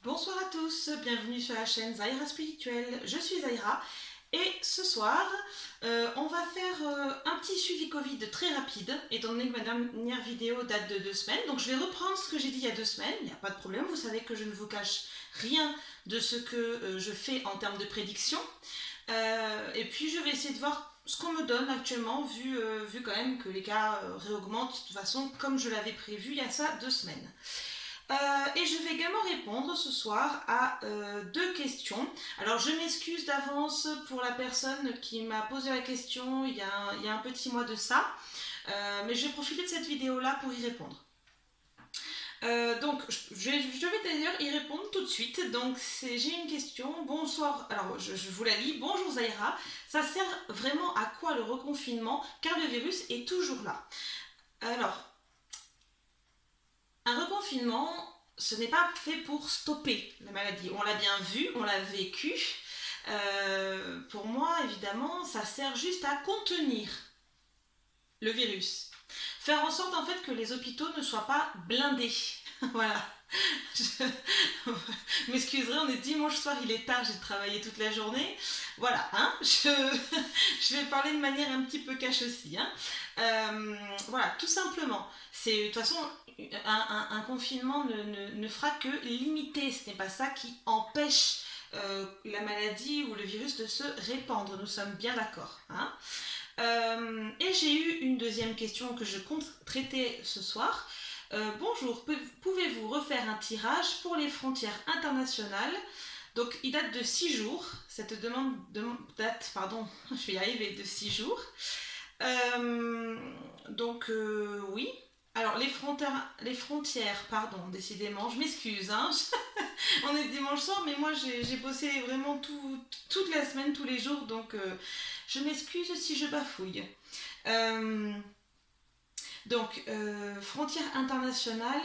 Bonsoir à tous, bienvenue sur la chaîne Zaira Spirituelle, je suis Zaira et ce soir on va faire un petit suivi Covid très rapide étant donné que ma dernière vidéo date de 2 semaines, donc je vais reprendre ce que j'ai dit il y a 2 semaines, il n'y a pas de problème, vous savez que je ne vous cache rien de ce que je fais en termes de prédiction et puis je vais essayer de voir ce qu'on me donne actuellement vu quand même que les cas réaugmentent de toute façon comme je l'avais prévu il y a ça 2 semaines. Et je vais également répondre ce soir à 2 questions. Alors je m'excuse d'avance pour la personne qui m'a posé la question il y a un petit mois de ça, mais je vais profiter de cette vidéo-là pour y répondre. Donc je vais d'ailleurs y répondre tout de suite. Donc j'ai une question. Bonsoir, alors je vous la lis. Bonjour Zaira, ça sert vraiment à quoi le reconfinement car le virus est toujours là? Alors, un reconfinement, ce n'est pas fait pour stopper la maladie. On l'a bien vu, on l'a vécu. Pour moi, évidemment, ça sert juste à contenir le virus. Faire en sorte en fait que les hôpitaux ne soient pas blindés. Voilà. Je m'excuserai, on est dimanche soir, il est tard, j'ai travaillé toute la journée. Voilà, hein, je vais parler de manière un petit peu cash aussi. Hein. Voilà, tout simplement. C'est, de toute façon, un confinement ne fera que limiter, ce n'est pas ça qui empêche la maladie ou le virus de se répandre, nous sommes bien d'accord. Hein. Et j'ai eu une deuxième question que je compte traiter ce soir. Bonjour, pouvez-vous refaire un tirage pour les frontières internationales? Donc il date de 6 jours, cette demande date, pardon, je vais y arriver, de 6 jours. Oui. Alors les frontières, pardon, décidément, je m'excuse, hein. On est dimanche soir, mais moi j'ai bossé vraiment toute la semaine, tous les jours, donc je m'excuse si je bafouille. Frontières internationales,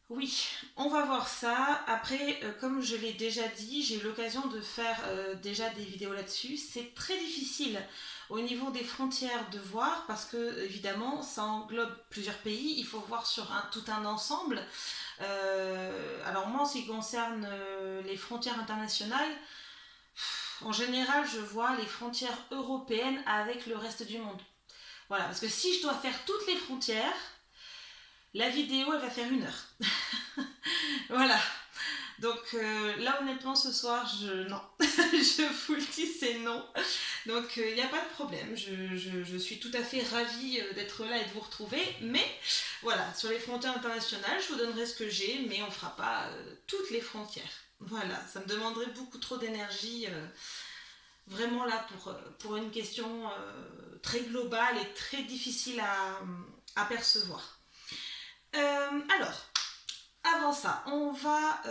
oui, on va voir ça. Après, comme je l'ai déjà dit, j'ai eu l'occasion de faire déjà des vidéos là-dessus. C'est très difficile au niveau des frontières de voir parce que, évidemment, ça englobe plusieurs pays. Il faut voir sur tout un ensemble. Alors moi, en ce qui concerne les frontières internationales, en général, je vois les frontières européennes avec le reste du monde. Voilà, parce que si je dois faire toutes les frontières, la vidéo, elle va faire 1 heure. Voilà. Donc là, honnêtement, ce soir, non. Je vous le dis, c'est non. Donc il n'y a pas de problème. Je suis tout à fait ravie d'être là et de vous retrouver. Mais voilà, sur les frontières internationales, je vous donnerai ce que j'ai, mais on ne fera pas toutes les frontières. Voilà, ça me demanderait beaucoup trop d'énergie. Vraiment là pour une question très globale et très difficile à percevoir. Alors, avant ça, on va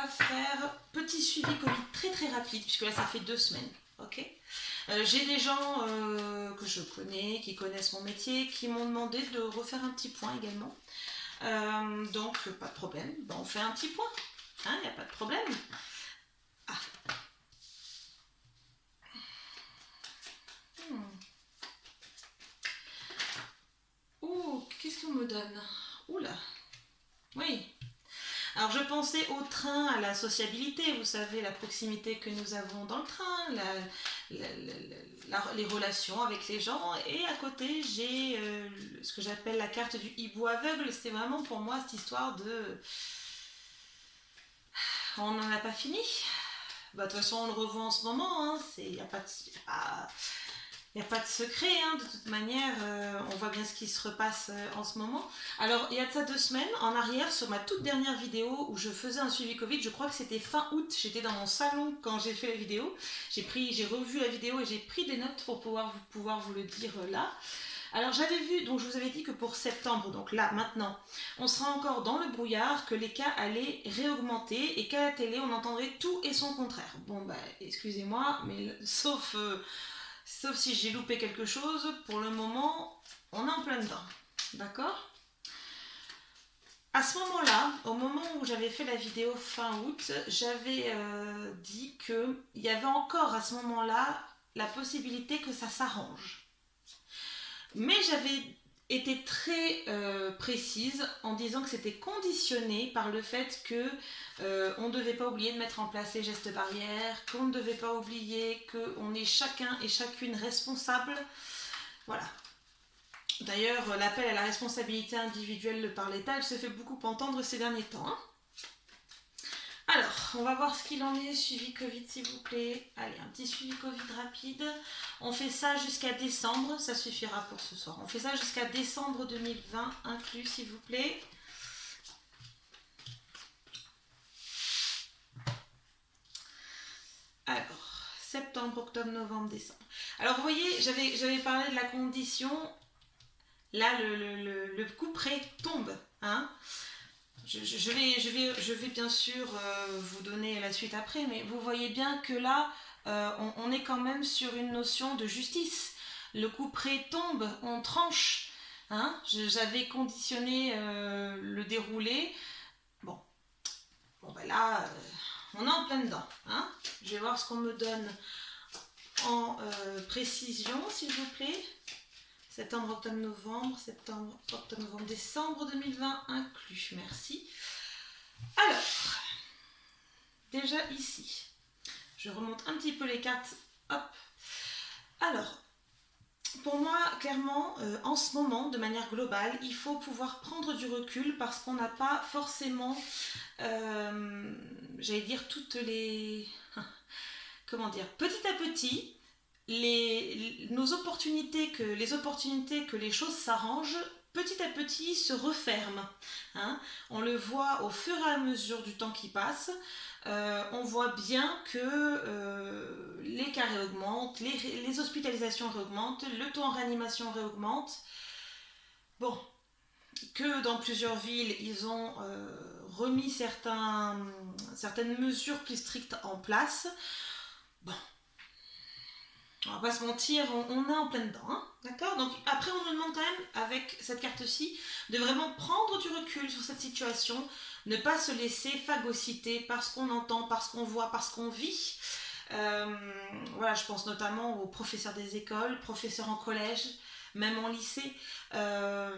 faire petit suivi Covid très très rapide, puisque là ça fait 2 semaines. Ok. J'ai des gens que je connais, qui connaissent mon métier, qui m'ont demandé de refaire un petit point également. Donc, pas de problème, on fait un petit point. Il n'y a pas de problème. Ah. Ouh, qu'est-ce qu'on me donne? Oula. Oui. Alors je pensais au train, à la sociabilité, vous savez, la proximité que nous avons dans le train, les relations avec les gens. Et à côté, j'ai ce que j'appelle la carte du hibou aveugle. C'est vraiment pour moi cette histoire de... On n'en a pas fini. Bah, de toute façon, on le revoit en ce moment. Hein. Il n'y a pas de secret, hein, de toute manière, on voit bien ce qui se repasse en ce moment. Alors, il y a de ça 2 semaines, en arrière, sur ma toute dernière vidéo où je faisais un suivi Covid, je crois que c'était fin août, j'étais dans mon salon quand j'ai fait la vidéo. J'ai revu la vidéo et j'ai pris des notes pour pouvoir vous le dire là. Alors j'avais vu, donc je vous avais dit que pour septembre, donc là, maintenant, on sera encore dans le brouillard, que les cas allaient réaugmenter et qu'à la télé, on entendrait tout et son contraire. Bon, bah, excusez-moi, mais sauf si j'ai loupé quelque chose, pour le moment, on est en plein dedans. D'accord? À ce moment-là, au moment où j'avais fait la vidéo fin août, j'avais dit qu'il y avait encore à ce moment-là la possibilité que ça s'arrange. Mais j'avais était très précise en disant que c'était conditionné par le fait que on ne devait pas oublier de mettre en place les gestes barrières, qu'on ne devait pas oublier qu'on est chacun et chacune responsable. Voilà. D'ailleurs, l'appel à la responsabilité individuelle par l'État, elle se fait beaucoup entendre ces derniers temps. Hein. Alors, on va voir ce qu'il en est, suivi Covid s'il vous plaît. Allez, un petit suivi Covid rapide. On fait ça jusqu'à décembre, ça suffira pour ce soir. On fait ça jusqu'à décembre 2020 inclus s'il vous plaît. Alors, septembre, octobre, novembre, décembre. Alors vous voyez, j'avais parlé de la condition. Là, le couperet tombe. Hein. Je vais bien sûr vous donner la suite après, mais vous voyez bien que là, on est quand même sur une notion de justice. Le couperet tombe, on tranche. Hein. J'avais conditionné le déroulé. Bon ben là, on est en plein dedans. Hein. Je vais voir ce qu'on me donne en précision, s'il vous plaît. Septembre, octobre, novembre, décembre 2020 inclus. Merci. Alors, déjà ici, je remonte un petit peu les cartes. Hop. Alors, pour moi, clairement, en ce moment, de manière globale, il faut pouvoir prendre du recul parce qu'on n'a pas forcément, j'allais dire, toutes les... Comment dire, petit à petit, les opportunités que les choses s'arrangent, petit à petit se referment. Hein. On le voit au fur et à mesure du temps qui passe. On voit bien que les cas réaugmentent, les hospitalisations réaugmentent, le taux en réanimation réaugmente. Bon, que dans plusieurs villes, ils ont remis certaines mesures plus strictes en place. Bon, on va pas se mentir, on est en plein dedans, hein, d'accord. Donc après on nous demande quand même, avec cette carte-ci, de vraiment prendre du recul sur cette situation, ne pas se laisser phagocyter par ce qu'on entend, par ce qu'on voit, par ce qu'on vit. Voilà, je pense notamment aux professeurs des écoles, professeurs en collège, même en lycée. Voilà,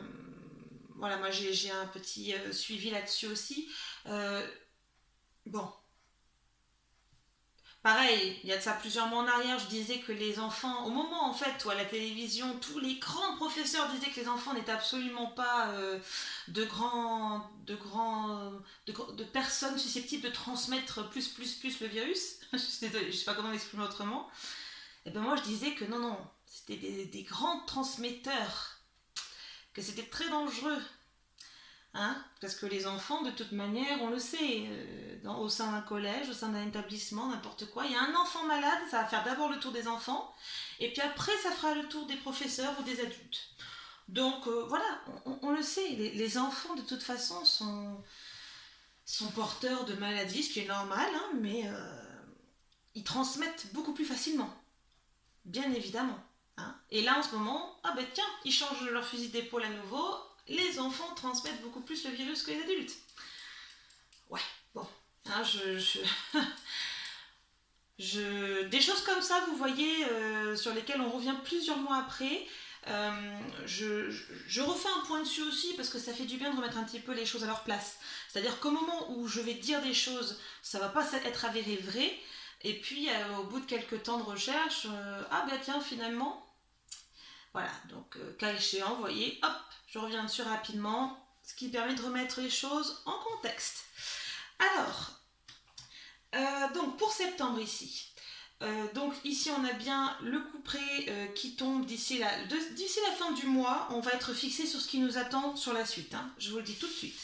moi j'ai un petit suivi là-dessus aussi. Bon. Pareil, il y a de ça plusieurs mois en arrière, je disais que les enfants, au moment en fait où à la télévision, tous les grands professeurs disaient que les enfants n'étaient absolument pas de personnes susceptibles de transmettre plus le virus. Je suis désolée, je sais pas comment m'exprimer autrement. Et ben moi je disais que non, c'était des grands transmetteurs, que c'était très dangereux. Hein, parce que les enfants, de toute manière, on le sait, au sein d'un collège, au sein d'un établissement, n'importe quoi, il y a un enfant malade, ça va faire d'abord le tour des enfants, et puis après, ça fera le tour des professeurs ou des adultes. Donc voilà, on le sait, les enfants, de toute façon, sont porteurs de maladies, ce qui est normal, hein, mais ils transmettent beaucoup plus facilement, bien évidemment. Hein. Et là, en ce moment, ah ben tiens, ils changent leur fusil d'épaule à nouveau. Les enfants transmettent beaucoup plus le virus que les adultes. Ouais, bon. Hein, des choses comme ça, vous voyez, sur lesquelles on revient plusieurs mois après. Je refais un point dessus aussi parce que ça fait du bien de remettre un petit peu les choses à leur place. C'est-à-dire qu'au moment où je vais dire des choses, ça va pas être avéré vrai. Et puis, au bout de quelques temps de recherche, ah ben tiens, finalement... Voilà, donc cas échéant, vous voyez, hop, je reviens dessus rapidement, ce qui permet de remettre les choses en contexte. Alors, donc pour septembre ici, donc ici on a bien le couperet qui tombe d'ici la fin du mois, on va être fixé sur ce qui nous attend sur la suite, hein, je vous le dis tout de suite.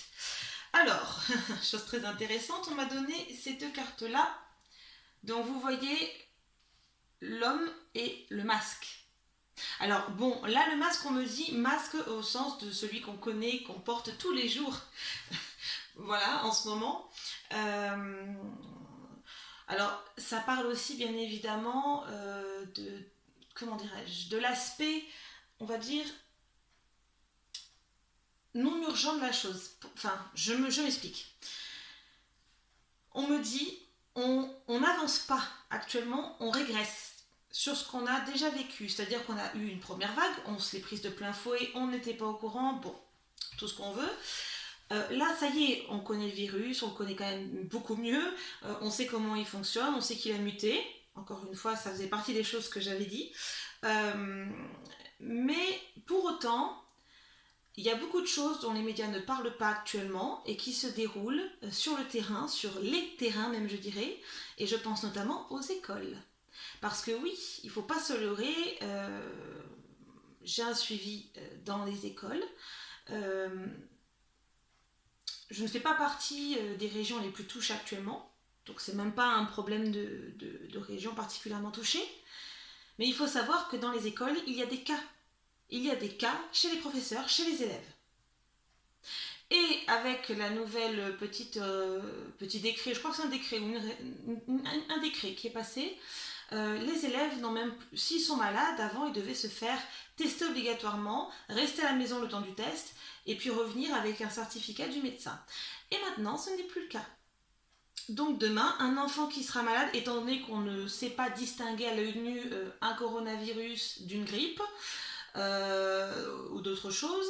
Alors, chose très intéressante, on m'a donné ces deux cartes-là, donc vous voyez l'homme et le masque. Alors bon, là le masque on me dit masque au sens de celui qu'on connaît, qu'on porte tous les jours. Voilà, en ce moment. Alors ça parle aussi bien évidemment comment dirais-je, de l'aspect, on va dire, non urgent de la chose. Enfin, je m'explique. On me dit, on n'avance pas actuellement, on régresse sur ce qu'on a déjà vécu. C'est-à-dire qu'on a eu une première vague, on se l'est prise de plein fouet, on n'était pas au courant, bon, tout ce qu'on veut. Là, ça y est, on connaît le virus, on le connaît quand même beaucoup mieux, on sait comment il fonctionne, on sait qu'il a muté. Encore une fois, ça faisait partie des choses que j'avais dit. Mais pour autant, il y a beaucoup de choses dont les médias ne parlent pas actuellement et qui se déroulent sur le terrain, sur les terrains même je dirais, et je pense notamment aux écoles. Parce que oui, il ne faut pas se leurrer, j'ai un suivi dans les écoles. Je ne fais pas partie des régions les plus touchées actuellement, donc c'est même pas un problème de région particulièrement touchée. Mais il faut savoir que dans les écoles, il y a des cas. Il y a des cas chez les professeurs, chez les élèves. Et avec la nouvelle petit décret, je crois que c'est un décret ou un décret qui est passé, les élèves n'ont même plus, s'ils sont malades, avant ils devaient se faire tester obligatoirement, rester à la maison le temps du test, et puis revenir avec un certificat du médecin. Et maintenant, ce n'est plus le cas. Donc demain, un enfant qui sera malade, étant donné qu'on ne sait pas distinguer à l'œil nu un coronavirus d'une grippe ou d'autre chose,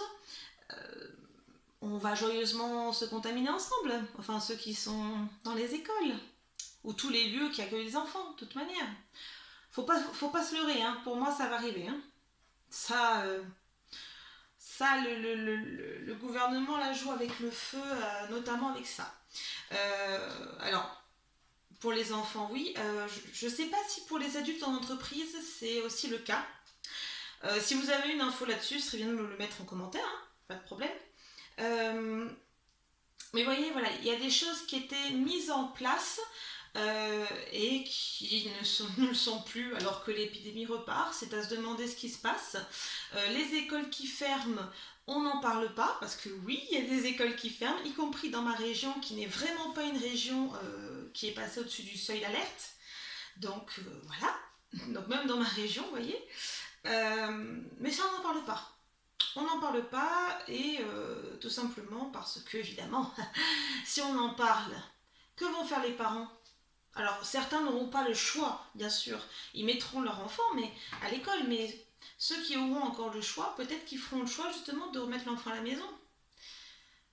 on va joyeusement se contaminer ensemble, enfin ceux qui sont dans les écoles, ou tous les lieux qui accueillent les enfants, de toute manière. Faut pas se leurrer, hein. Pour moi ça va arriver. Hein. Ça, le gouvernement la joue avec le feu, notamment avec ça. Alors, pour les enfants, oui. Je ne sais pas si pour les adultes en entreprise, c'est aussi le cas. Si vous avez une info là-dessus, ce serait bien de me le mettre en commentaire, hein, pas de problème. Mais vous voyez, voilà, il y a des choses qui étaient mises en place et qui ne le sont plus alors que l'épidémie repart. C'est à se demander ce qui se passe. Les écoles qui ferment, on n'en parle pas parce que oui, il y a des écoles qui ferment, y compris dans ma région qui n'est vraiment pas une région qui est passée au-dessus du seuil d'alerte. Donc voilà, donc même dans ma région, vous voyez. Mais ça, on n'en parle pas. On n'en parle pas et tout simplement parce que, évidemment, si on en parle, que vont faire les parents? Alors, certains n'auront pas le choix, bien sûr. Ils mettront leur enfant à l'école, mais ceux qui auront encore le choix, peut-être qu'ils feront le choix justement de remettre l'enfant à la maison.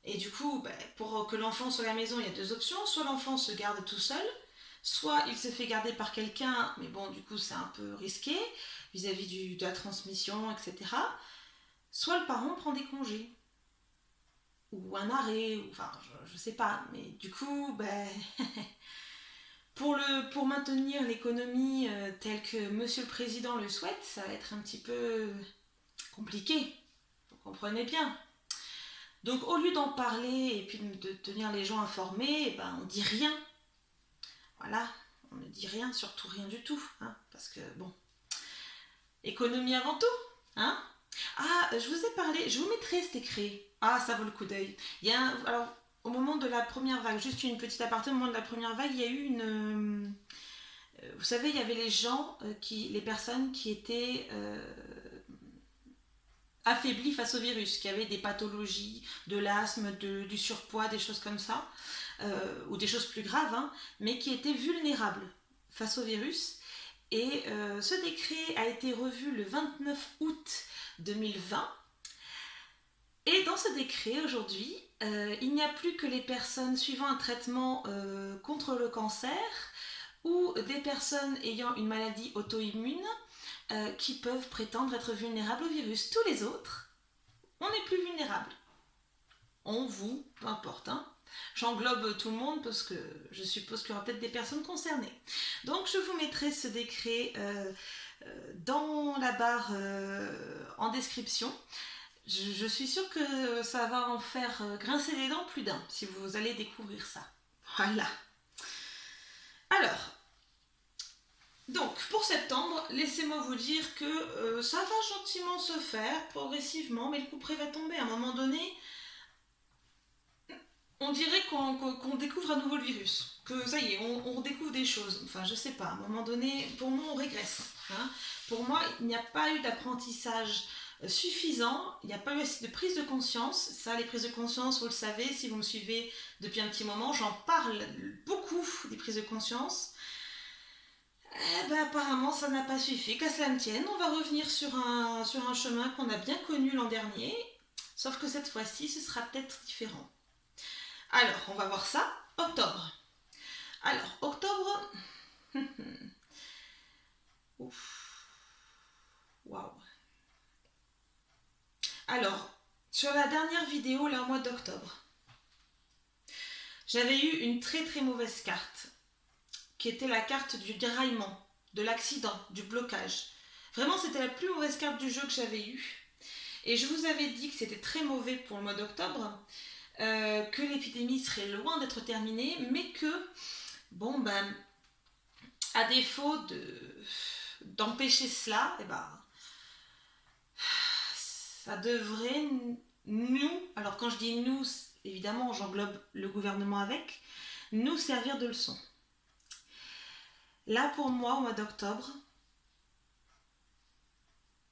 Et du coup, pour que l'enfant soit à la maison, il y a deux options. Soit l'enfant se garde tout seul, soit il se fait garder par quelqu'un, mais bon, du coup, c'est un peu risqué vis-à-vis de la transmission, etc. Soit le parent prend des congés, ou un arrêt, ou, enfin, je sais pas, mais du coup, pour maintenir l'économie telle que Monsieur le Président le souhaite, ça va être un petit peu compliqué, vous comprenez bien. Donc au lieu d'en parler et puis de tenir les gens informés, on dit rien. Voilà, on ne dit rien, surtout rien du tout, hein, parce que bon, économie avant tout, hein. Ah, je vous ai parlé, je vous mettrai cet écrit. Ah, ça vaut le coup d'œil. Alors, au moment de la première vague, juste une petite aparté, au moment de la première vague, il y a eu une... vous savez, il y avait les gens, les personnes qui étaient affaiblies face au virus, qui avaient des pathologies, de l'asthme, du surpoids, des choses comme ça, ou des choses plus graves, hein, mais qui étaient vulnérables face au virus. Et ce décret a été revu le 29 août 2020. Et dans ce décret, aujourd'hui, il n'y a plus que les personnes suivant un traitement contre le cancer ou des personnes ayant une maladie auto-immune qui peuvent prétendre être vulnérables au virus. Tous les autres, on n'est plus vulnérables. On, vous, peu importe. Hein. J'englobe tout le monde parce que je suppose qu'il y aura peut-être des personnes concernées. Donc je vous mettrai ce décret dans la barre en description. Je suis sûre que ça va en faire grincer les dents plus d'un si vous allez découvrir ça. Voilà. Alors, donc pour septembre, laissez-moi vous dire que ça va gentiment se faire, progressivement, mais le couperet va tomber. À un moment donné, on dirait qu'on découvre à nouveau le virus. Que ça y est, on redécouvre des choses. Enfin, je sais pas, à un moment donné, pour moi, on régresse. Hein. Pour moi, il n'y a pas eu d'apprentissage suffisant, il n'y a pas eu assez de prise de conscience. Ça, les prises de conscience, vous le savez, si vous me suivez depuis un petit moment, j'en parle beaucoup, des prises de conscience. Eh ben, apparemment, ça n'a pas suffi. Qu'à cela ne tienne, on va revenir sur un chemin qu'on a bien connu l'an dernier. Sauf que cette fois-ci, ce sera peut-être différent. Alors, on va voir ça. Octobre. Alors, octobre. Ouf. Waouh. Alors, sur la dernière vidéo, là, au mois d'octobre, j'avais eu une très très mauvaise carte, qui était la carte du déraillement, de l'accident, du blocage. Vraiment, c'était la plus mauvaise carte du jeu que j'avais eue. Et je vous avais dit que c'était très mauvais pour le mois d'octobre, que l'épidémie serait loin d'être terminée, mais que, bon, ben, à défaut d'empêcher cela, eh ben, ça devrait nous, alors quand je dis nous, évidemment, j'englobe le gouvernement avec, nous servir de leçon. Là, pour moi, au mois d'octobre,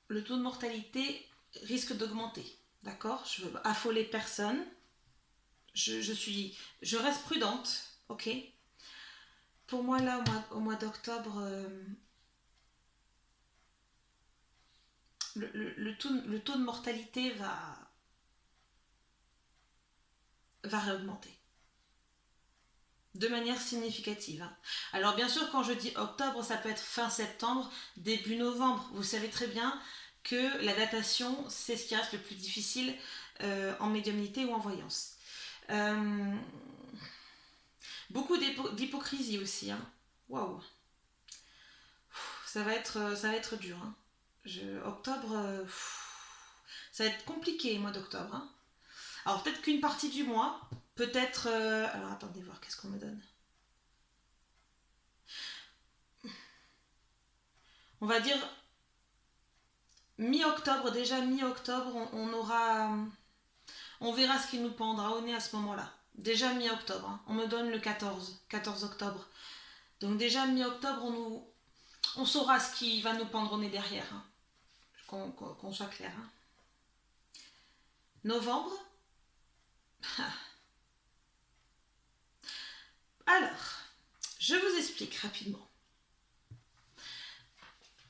le taux de mortalité risque d'augmenter. D'accord? Je veux affoler personne. Je reste prudente. Ok? Pour moi, là, au mois d'octobre, le taux de mortalité va réaugmenter. De manière significative. Alors bien sûr, quand je dis octobre, ça peut être fin septembre, début novembre. Vous savez très bien que la datation, c'est ce qui reste le plus difficile en médiumnité ou en voyance. Beaucoup d'hypocrisie aussi. Hein. Waouh. Ça va être dur. Hein. Octobre, ça va être compliqué, le mois d'octobre. Hein. Alors peut-être qu'une partie du mois, peut-être... alors attendez voir, qu'est-ce qu'on me donne. On va dire mi-octobre, déjà mi-octobre, on verra ce qui nous pendra au nez à ce moment-là. Déjà mi-octobre, hein. On me donne le 14 octobre. Donc déjà mi-octobre, on saura ce qui va nous pendre au nez derrière. Hein. Qu'on soit clair. Hein. Novembre. Alors, je vous explique rapidement.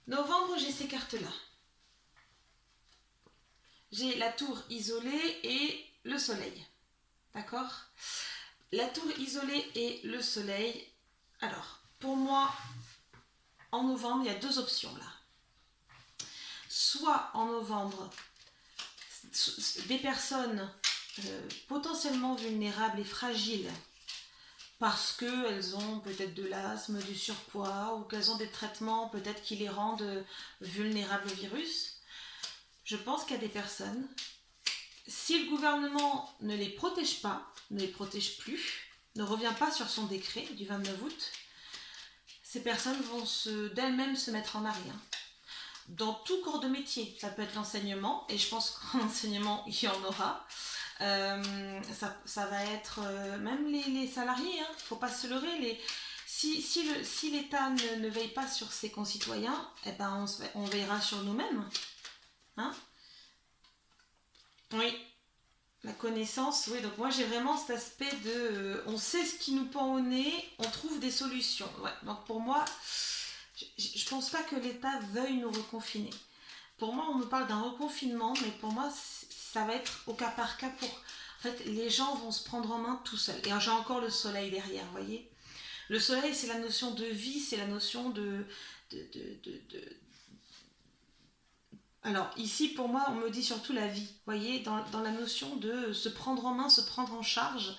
Novembre, j'ai ces cartes-là. J'ai la tour isolée et le soleil. D'accord? La tour isolée et le soleil. Alors, pour moi, en novembre, il y a deux options là. Soit en novembre, des personnes potentiellement vulnérables et fragiles parce qu'elles ont peut-être de l'asthme, du surpoids ou qu'elles ont des traitements peut-être qui les rendent vulnérables au virus. Je pense qu'il y a des personnes, si le gouvernement ne les protège pas, ne les protège plus, ne revient pas sur son décret du 29 août, ces personnes vont d'elles-mêmes se mettre en arrêt. Hein. Dans tout corps de métier, ça peut être l'enseignement, et je pense qu'en enseignement, il y en aura. Ça va être même les salariés, il ne faut pas se leurrer. Si l'État ne veille pas sur ses concitoyens, eh ben on veillera sur nous-mêmes. Hein? Oui, la connaissance, oui, donc moi j'ai vraiment cet aspect de on sait ce qui nous pend au nez, on trouve des solutions. Ouais, donc pour moi, je pense pas que l'État veuille nous reconfiner. Pour moi, on me parle d'un reconfinement, mais pour moi, ça va être au cas par cas pour... En fait, les gens vont se prendre en main tout seuls. Et j'ai encore le soleil derrière, vous voyez. Le soleil, c'est la notion de vie, c'est la notion de... Alors, ici, pour moi, on me dit surtout la vie, vous voyez, dans la notion de se prendre en main, se prendre en charge,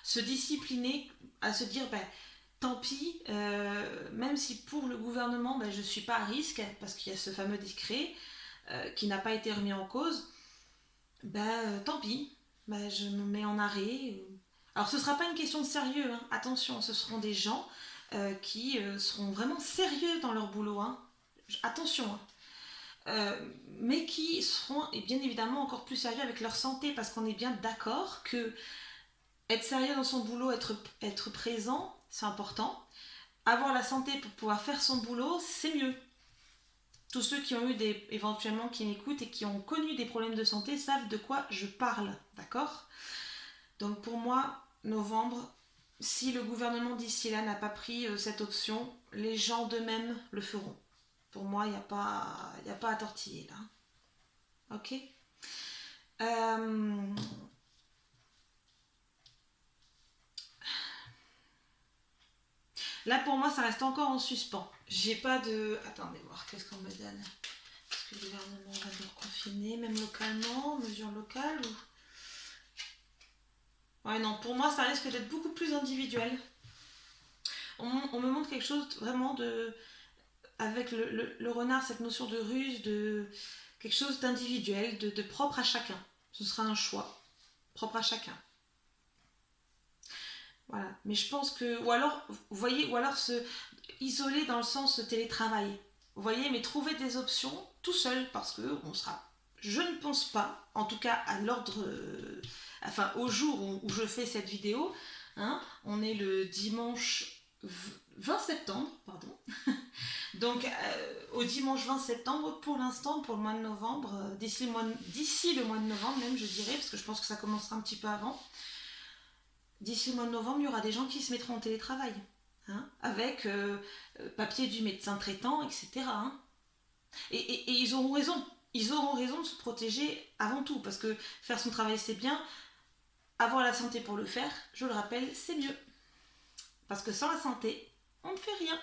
se discipliner, à se dire, ben, tant pis, même si pour le gouvernement, ben, je ne suis pas à risque, parce qu'il y a ce fameux décret qui n'a pas été remis en cause, ben, tant pis, ben, je me mets en arrêt. Alors ce ne sera pas une question de sérieux, hein. Attention, ce seront des gens qui seront vraiment sérieux dans leur boulot, hein. Attention, hein. Mais qui seront et bien évidemment encore plus sérieux avec leur santé, parce qu'on est bien d'accord que être sérieux dans son boulot, être présent, c'est important. Avoir la santé pour pouvoir faire son boulot, c'est mieux. Tous ceux qui ont eu éventuellement qui m'écoutent et qui ont connu des problèmes de santé savent de quoi je parle, d'accord? Donc pour moi, novembre, si le gouvernement d'ici là n'a pas pris cette option, les gens d'eux-mêmes le feront. Pour moi, il n'y a pas à tortiller là. Ok. Euh, Là, pour moi, ça reste encore en suspens. J'ai pas de... Attendez, voir, qu'est-ce qu'on me donne? Est-ce que le gouvernement va nous reconfiner, même localement, mesures locales ou... Ouais, non, pour moi, ça risque d'être beaucoup plus individuel. On me montre quelque chose vraiment de... Avec le renard, cette notion de ruse, de quelque chose d'individuel, de propre à chacun. Ce sera un choix propre à chacun. Voilà. Mais je pense que... Ou alors, vous voyez, ou alors se isoler dans le sens télétravail. Vous voyez, mais trouver des options tout seul, parce que on sera... Je ne pense pas, en tout cas à l'ordre... enfin, au jour où je fais cette vidéo, hein, on est le dimanche 20 septembre, pardon. Donc, au dimanche 20 septembre, pour l'instant, pour le mois de novembre, d'ici le mois de novembre même, je dirais, parce que je pense que ça commencera un petit peu avant, d'ici le mois de novembre, il y aura des gens qui se mettront en télétravail, hein, avec papier du médecin traitant, etc. Hein. Et ils auront raison. Ils auront raison de se protéger avant tout, parce que faire son travail, c'est bien. Avoir la santé pour le faire, je le rappelle, c'est mieux. Parce que sans la santé, on ne fait rien.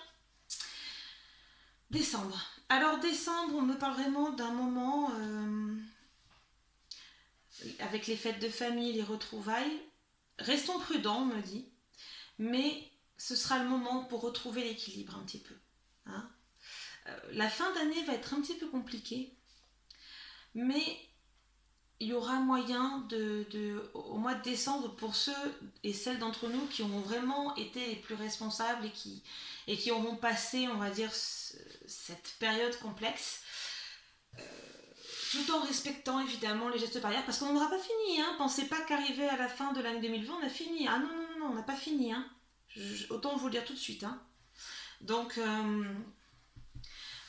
Décembre. Alors décembre, on me parle vraiment d'un moment avec les fêtes de famille, les retrouvailles. Restons prudents, on me dit, mais ce sera le moment pour retrouver l'équilibre un petit peu. Hein. La fin d'année va être un petit peu compliquée, mais il y aura moyen au mois de décembre, pour ceux et celles d'entre nous qui ont vraiment été les plus responsables et qui auront passé, on va dire, cette période complexe, tout en respectant évidemment les gestes barrières, parce qu'on n'aura pas fini, hein. Pensez pas qu'arrivé à la fin de l'année 2020, on a fini. Ah non, non, non, on n'a pas fini, hein. Autant vous le dire tout de suite, hein. Donc,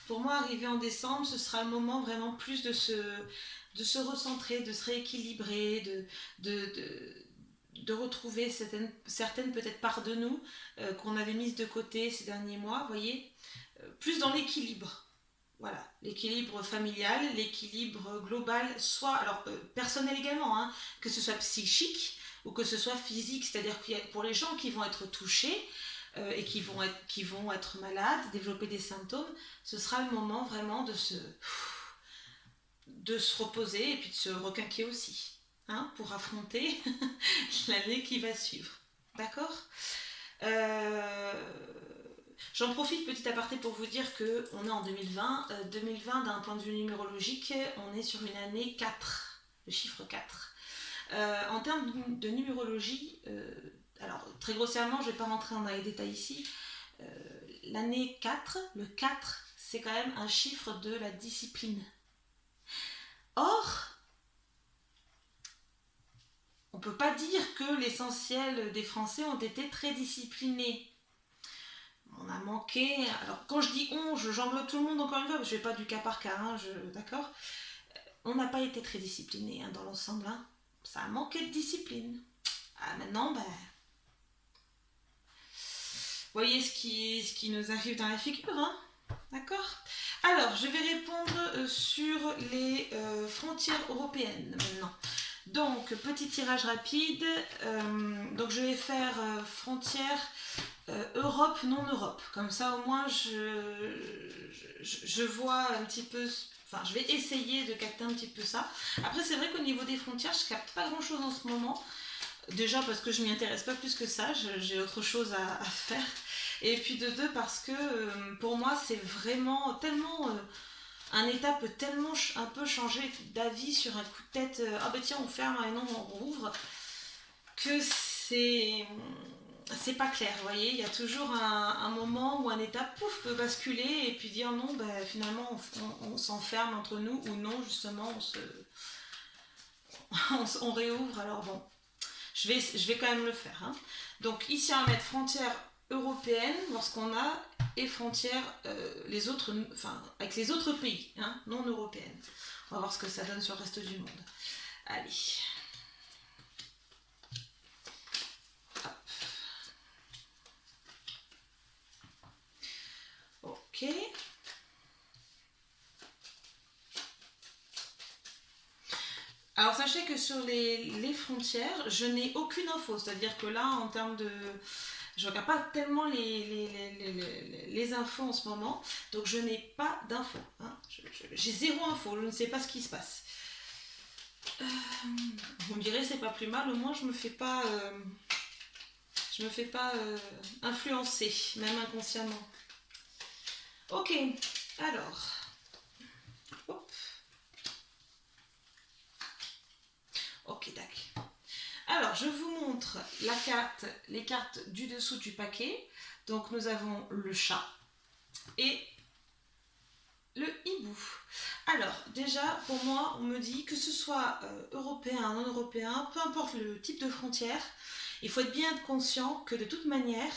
pour moi, arrivé en décembre, ce sera le moment vraiment plus de se recentrer, de se rééquilibrer, de retrouver certaines peut-être parts de nous qu'on avait mises de côté ces derniers mois, vous voyez, plus dans l'équilibre. Voilà, l'équilibre familial, l'équilibre global, soit, alors personnel également, hein, que ce soit psychique ou que ce soit physique, c'est-à-dire que pour les gens qui vont être touchés et qui vont être malades, développer des symptômes, ce sera le moment vraiment de se reposer et puis de se requinquer aussi, hein, pour affronter l'année qui va suivre. D'accord. J'en profite, petit aparté, pour vous dire qu'on est en 2020. 2020, d'un point de vue numérologique, on est sur une année 4, le chiffre 4. En termes de numérologie, alors très grossièrement, je ne vais pas rentrer dans les détails ici, l'année 4, le 4, c'est quand même un chiffre de la discipline. Or, on ne peut pas dire que l'essentiel des Français ont été très disciplinés. On a manqué. Alors, quand je dis on, j'englobe tout le monde encore une fois, parce que je ne fais pas du cas par cas, hein, d'accord. On n'a pas été très disciplinés, hein, dans l'ensemble. Hein. Ça a manqué de discipline. Ah, maintenant, ben. Voyez ce qui nous arrive dans la figure, hein. D'accord. Alors, je vais répondre sur les frontières européennes maintenant. Donc, petit tirage rapide. Donc, je vais faire frontières Europe, non-Europe. Comme ça, au moins, je vois un petit peu... Enfin, je vais essayer de capter un petit peu ça. Après, c'est vrai qu'au niveau des frontières, je capte pas grand-chose en ce moment. Déjà parce que je m'y intéresse pas plus que ça, j'ai autre chose à faire. Et puis de deux, parce que pour moi, c'est vraiment tellement... un État peut tellement un peu changer d'avis sur un coup de tête. Ah ben tiens, on ferme et non, on rouvre. Que c'est pas clair, vous voyez, il y a toujours un moment où un État, pouf, peut basculer et puis dire non, ben, finalement on s'enferme entre nous, ou non, justement on réouvre. Alors bon, je vais quand même le faire. Hein. Donc ici on va mettre frontières européennes, lorsqu'on a, et frontières les autres, enfin, avec les autres pays, hein, non européennes. On va voir ce que ça donne sur le reste du monde. Allez. Ok. Alors sachez que sur les frontières, je n'ai aucune info. C'est-à-dire que là, en termes de... Je regarde pas tellement les infos en ce moment, donc je n'ai pas d'infos. Hein. J'ai zéro info, je ne sais pas ce qui se passe. Vous me direz, c'est pas plus mal, au moins je me fais pas influencer, même inconsciemment. Ok, alors. Hop. Ok, d'accord. Alors, je vous montre les cartes du dessous du paquet. Donc, nous avons le chat et le hibou. Alors, déjà, pour moi, on me dit que ce soit européen, non européen, peu importe le type de frontière, il faut être bien conscient que de toute manière,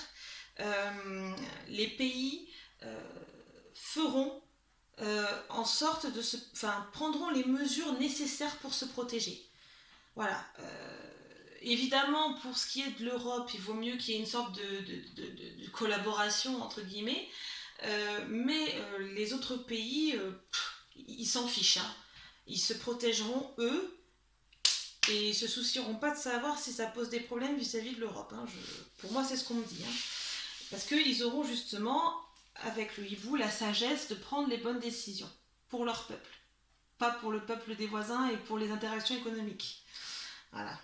les pays feront en sorte de se... Enfin, prendront les mesures nécessaires pour se protéger. Voilà. Évidemment, pour ce qui est de l'Europe, il vaut mieux qu'il y ait une sorte de collaboration, entre guillemets, mais les autres pays, ils s'en fichent. Hein. Ils se protégeront, eux, et ils se soucieront pas de savoir si ça pose des problèmes vis-à-vis de l'Europe. Hein. Pour moi, c'est ce qu'on me dit. Hein. Parce qu'ils auront justement, avec le hibou, la sagesse de prendre les bonnes décisions pour leur peuple. Pas pour le peuple des voisins et pour les interactions économiques. Voilà.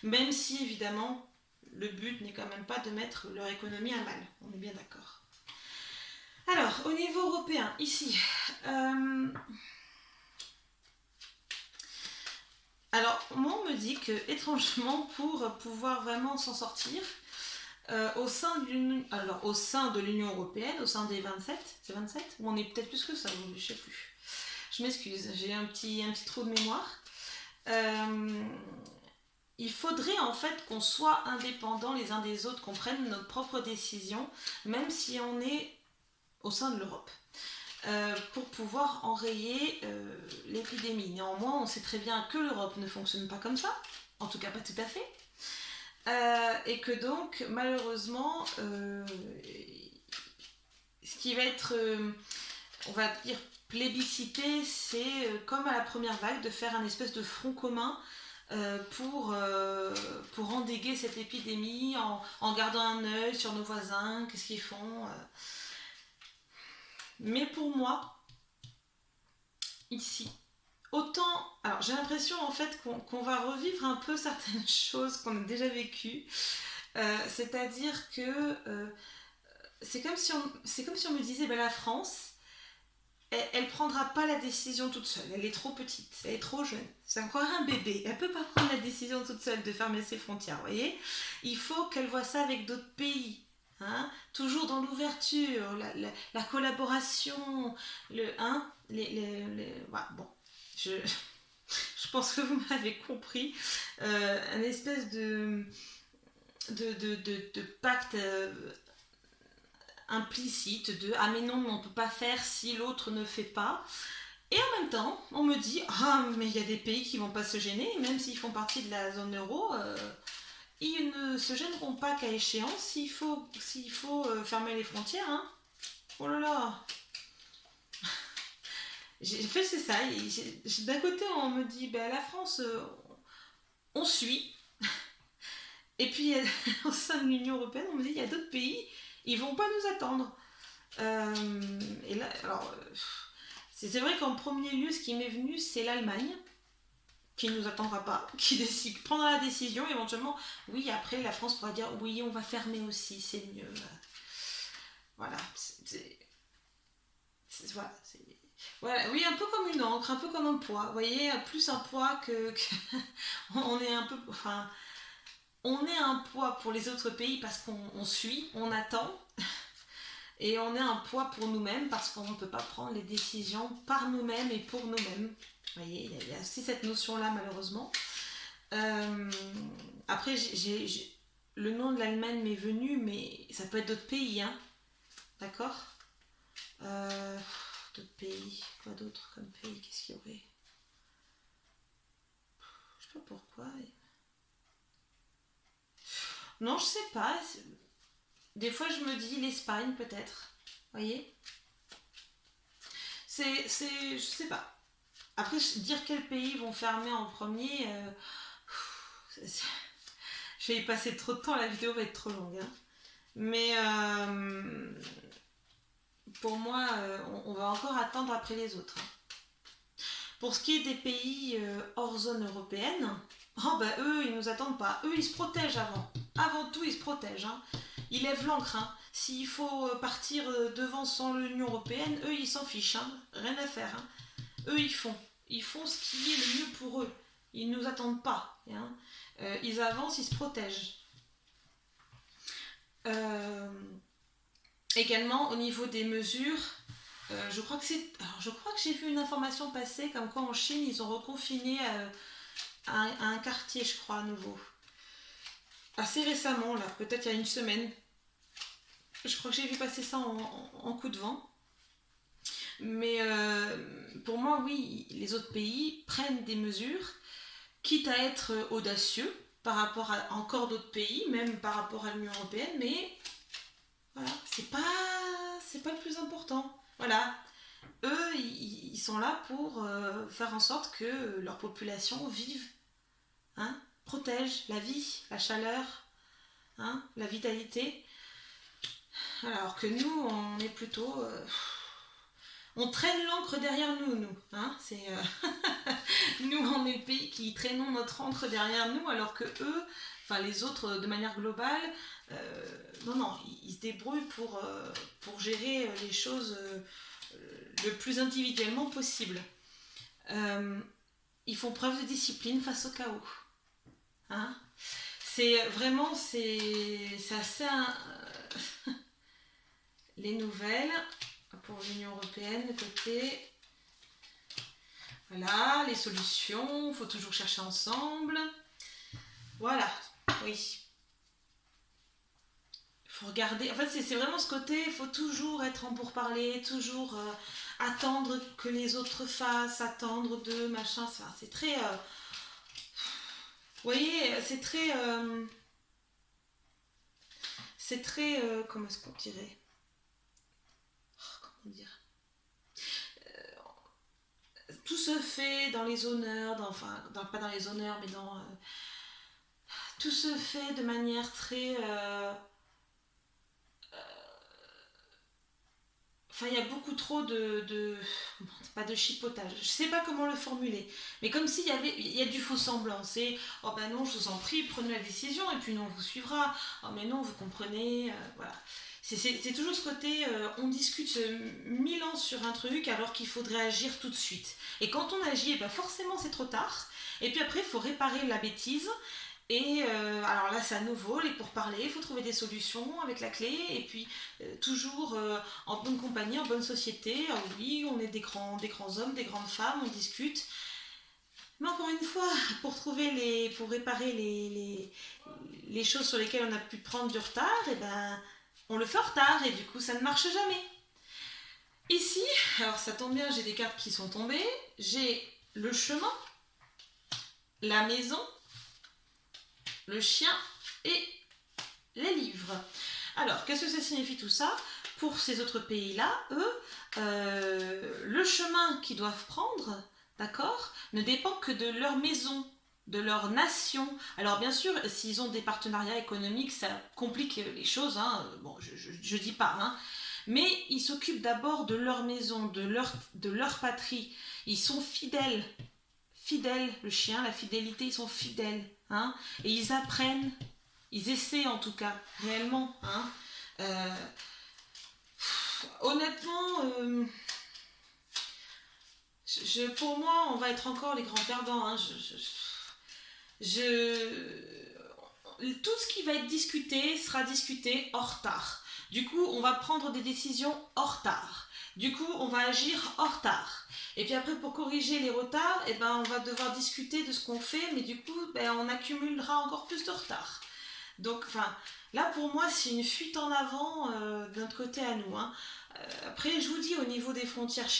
Même si, évidemment, le but n'est quand même pas de mettre leur économie à mal. On est bien d'accord. Alors, au niveau européen, ici... Alors, moi, on me dit que, étrangement, pour pouvoir vraiment s'en sortir, au sein de l'Union européenne, au sein des 27, c'est 27 ou on est peut-être plus que ça, je ne sais plus. Je m'excuse, j'ai un petit trou de mémoire. Il faudrait en fait qu'on soit indépendants les uns des autres, qu'on prenne nos propres décisions, même si on est au sein de l'Europe, pour pouvoir enrayer l'épidémie. Néanmoins, on sait très bien que l'Europe ne fonctionne pas comme ça, en tout cas pas tout à fait, et que donc, malheureusement, ce qui va être, on va dire, plébiscité, c'est comme à la première vague, de faire un espèce de front commun pour endiguer cette épidémie en gardant un œil sur nos voisins, qu'est-ce qu'ils font. Mais pour moi, ici, autant... Alors j'ai l'impression en fait qu'on va revivre un peu certaines choses qu'on a déjà vécues. C'est-à-dire que c'est comme si on me disait, ben, la France, elle ne prendra pas la décision toute seule. Elle est trop petite, elle est trop jeune. C'est encore un bébé. Elle ne peut pas prendre la décision toute seule de fermer ses frontières. Vous voyez, il faut qu'elle voit ça avec d'autres pays. Hein, toujours dans l'ouverture, la collaboration, voilà, bon, je pense que vous m'avez compris. Un espèce de pacte implicite de ah mais non, on ne peut pas faire si l'autre ne fait pas. Et en même temps, on me dit ah mais il y a des pays qui vont pas se gêner, même s'ils font partie de la zone euro, ils ne se gêneront pas qu'à échéance s'il faut fermer les frontières. Hein. Oh là là. J'ai fait c'est ça. D'un côté on me dit ben, la France, on suit. Et puis au sein de l'Union européenne, on me dit il y a d'autres pays, ils vont pas nous attendre. Et là, alors, c'est vrai qu'en premier lieu, ce qui m'est venu, c'est l'Allemagne, qui ne nous attendra pas, qui prendra la décision, éventuellement. Oui, après, la France pourra dire oui, on va fermer aussi, c'est mieux. Voilà. Voilà, oui, un peu comme une encre, un peu comme un poids. Vous voyez, plus un poids que on est un peu. Enfin, on est un poids pour les autres pays parce qu'on suit, on attend. Et on est un poids pour nous-mêmes parce qu'on ne peut pas prendre les décisions par nous-mêmes et pour nous-mêmes. Vous voyez, il y a aussi cette notion-là, malheureusement. Après, le nom de l'Allemagne m'est venu, mais ça peut être d'autres pays, hein. D'accord. D'autres pays. Quoi d'autre comme pays? Qu'est-ce qu'il y aurait? Je sais pas pourquoi. Non, je sais pas. Des fois, je me dis l'Espagne, peut-être. voyez. Je sais pas. Après, dire quels pays vont fermer en premier, je vais y passer trop de temps, la vidéo va être trop longue. Hein. Mais pour moi, on va encore attendre après les autres. Hein. Pour ce qui est des pays hors zone européenne, oh bah eux, ils nous attendent pas. Eux, ils se protègent avant. Avant tout, ils se protègent. Hein. Ils lèvent l'encre. Hein. S'il faut partir devant sans l'Union européenne, eux, ils s'en fichent. Hein. Rien à faire. Hein. Eux, ils font. Ils font ce qui est le mieux pour eux. Ils ne nous attendent pas. Hein. Ils avancent, ils se protègent. Également, au niveau des mesures, je crois que j'ai vu une information passer comme quoi en Chine, ils ont reconfiné un quartier, je crois, à nouveau. Assez récemment, là, peut-être il y a une semaine. Je crois que j'ai vu passer ça en coup de vent. Mais pour moi, oui, les autres pays prennent des mesures, quitte à être audacieux par rapport à encore d'autres pays, même par rapport à l'Union européenne, mais voilà, c'est pas le plus important. Voilà, eux, ils sont là pour faire en sorte que leur population vive, hein, protège la vie, la chaleur, hein, la vitalité. Alors que nous, on est plutôt... on traîne l'encre derrière nous. Hein, c'est, nous, on est le pays qui traînons notre encre derrière nous, alors que eux, enfin les autres de manière globale, non, ils se débrouillent pour gérer les choses le plus individuellement possible. Ils font preuve de discipline face au chaos. Hein, c'est assez... les nouvelles pour l'Union européenne, de côté. Voilà, les solutions, il faut toujours chercher ensemble. Voilà, oui. Il faut regarder, en fait c'est vraiment ce côté, il faut toujours être en pourparlers, toujours attendre que les autres fassent, attendre de machin, c'est très... vous voyez, c'est très... comment est-ce qu'on dirait, comment dire, tout se fait dans les honneurs, pas dans les honneurs, mais tout se fait de manière très... Enfin, il y a beaucoup trop pas de chipotage, je sais pas comment le formuler, mais comme s'il y a du faux semblant, c'est oh ben non, je vous en prie, prenez la décision, et puis non, on vous suivra, oh mais non, vous comprenez, voilà. C'est toujours ce côté, on discute 1000 ans sur un truc alors qu'il faudrait agir tout de suite. Et quand on agit, ben forcément c'est trop tard, et puis après il faut réparer la bêtise. Et alors là, c'est à nouveau les pourparlers, il faut trouver des solutions avec la clé, et puis toujours en bonne compagnie, en bonne société. Ah oui, on est des grands hommes, des grandes femmes, on discute. Mais encore une fois, pour réparer les choses sur lesquelles on a pu prendre du retard, et ben, on le fait en retard, et du coup, ça ne marche jamais. Ici, alors ça tombe bien, j'ai des cartes qui sont tombées. J'ai le chemin, la maison, le chien et les livres. Alors, qu'est-ce que ça signifie tout ça? Pour ces autres pays-là, eux, le chemin qu'ils doivent prendre, d'accord, ne dépend que de leur maison, de leur nation. Alors bien sûr, s'ils ont des partenariats économiques, ça complique les choses, hein. Bon, je dis pas, hein. Mais ils s'occupent d'abord de leur maison, de leur patrie. Ils sont fidèles, le chien, la fidélité, ils sont fidèles, hein, et ils apprennent, ils essaient en tout cas, réellement, hein. Honnêtement, pour moi, on va être encore les grands perdants, hein. Tout ce qui va être discuté sera discuté en retard. Du coup, on va prendre des décisions en retard. Du coup, on va agir en retard. Et puis après, pour corriger les retards, eh ben, on va devoir discuter de ce qu'on fait, mais du coup, ben, on accumulera encore plus de retard. Donc, là, pour moi, c'est une fuite en avant d'un côté à nous. Hein. Après, je vous dis, au niveau des frontières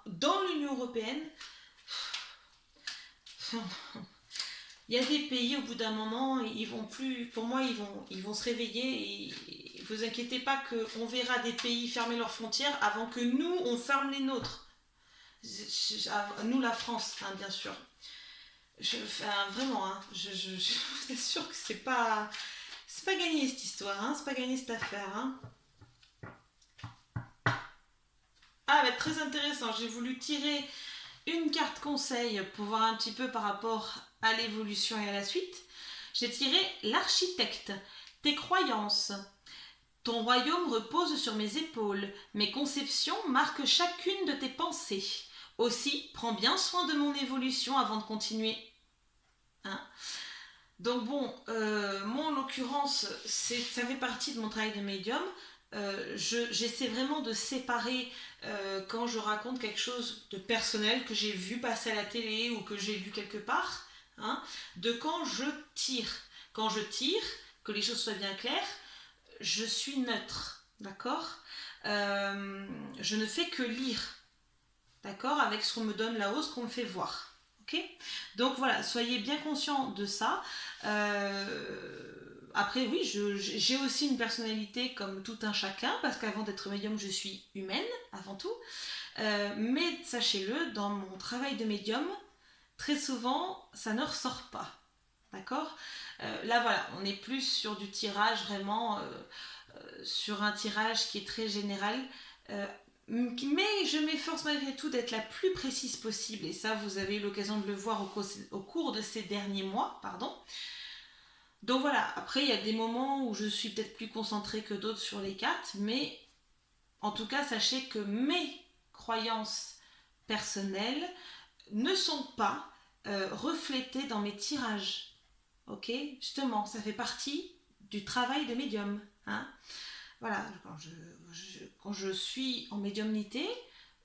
dans l'Union européenne, il y a des pays, au bout d'un moment, ils vont plus... Pour moi, ils vont se réveiller et vous inquiétez pas qu'on verra des pays fermer leurs frontières avant que nous, on ferme les nôtres. Nous, la France, hein, bien sûr. Vraiment, hein, je vous assure que c'est pas gagné cette histoire, hein, c'est pas gagné cette affaire. Hein. Ah, va être très intéressant. J'ai voulu tirer une carte conseil pour voir un petit peu par rapport à l'évolution et à la suite. J'ai tiré l'architecte. Tes croyances. Ton royaume repose sur mes épaules. Mes conceptions marquent chacune de tes pensées. Aussi, prends bien soin de mon évolution avant de continuer. Hein. Donc bon, moi en l'occurrence, ça fait partie de mon travail de médium. J'essaie vraiment de séparer quand je raconte quelque chose de personnel que j'ai vu passer à la télé ou que j'ai lu quelque part, hein, de quand je tire. Quand je tire, que les choses soient bien claires, je suis neutre, d'accord. Je ne fais que lire, d'accord, avec ce qu'on me donne là-haut, ce qu'on me fait voir. Okay. Donc voilà, soyez bien conscients de ça. Après oui, j'ai aussi une personnalité comme tout un chacun, parce qu'avant d'être médium, je suis humaine avant tout. Mais sachez-le, dans mon travail de médium, très souvent, ça ne ressort pas. D'accord. Là voilà, on est plus sur du tirage vraiment, sur un tirage qui est très général. Mais je m'efforce malgré tout d'être la plus précise possible, et ça vous avez eu l'occasion de le voir au cours de ces derniers mois, pardon. Donc voilà, après il y a des moments où je suis peut-être plus concentrée que d'autres sur les cartes, mais en tout cas sachez que mes croyances personnelles ne sont pas reflétées dans mes tirages. Ok, justement, ça fait partie du travail de médium. Hein. Voilà, quand je suis en médiumnité,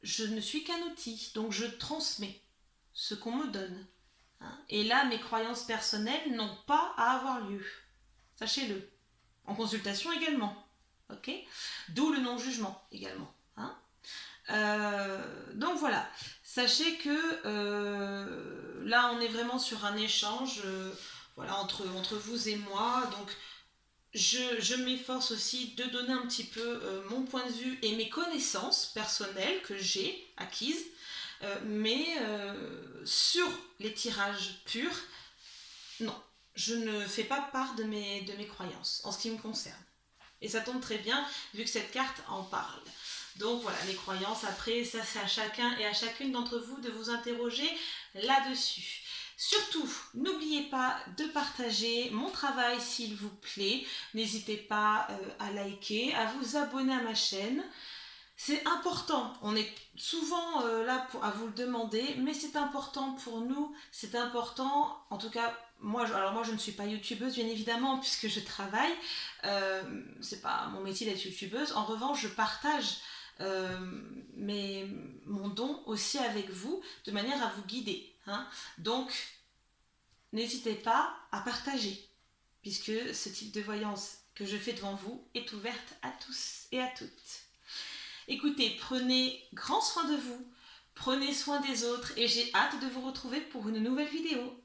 je ne suis qu'un outil, donc je transmets ce qu'on me donne. Hein. Et là, mes croyances personnelles n'ont pas à avoir lieu. Sachez-le. En consultation également. Ok. D'où le non-jugement également. Hein. Donc voilà. Sachez que là, on est vraiment sur un échange voilà, entre vous et moi. Donc, je m'efforce aussi de donner un petit peu mon point de vue et mes connaissances personnelles que j'ai acquises, mais sur les tirages purs, non, je ne fais pas part de mes croyances en ce qui me concerne. Et ça tombe très bien vu que cette carte en parle. Donc voilà, les croyances, après, ça c'est à chacun et à chacune d'entre vous de vous interroger là-dessus. Surtout, n'oubliez pas de partager mon travail s'il vous plaît. N'hésitez pas à liker, à vous abonner à ma chaîne. C'est important, on est souvent là à vous le demander, mais c'est important pour nous, c'est important, en tout cas, moi je ne suis pas youtubeuse bien évidemment puisque je travaille, c'est pas mon métier d'être youtubeuse, en revanche je partage mon don aussi avec vous de manière à vous guider. Hein. Donc, n'hésitez pas à partager, puisque ce type de voyance que je fais devant vous est ouverte à tous et à toutes. Écoutez, prenez grand soin de vous, prenez soin des autres et j'ai hâte de vous retrouver pour une nouvelle vidéo.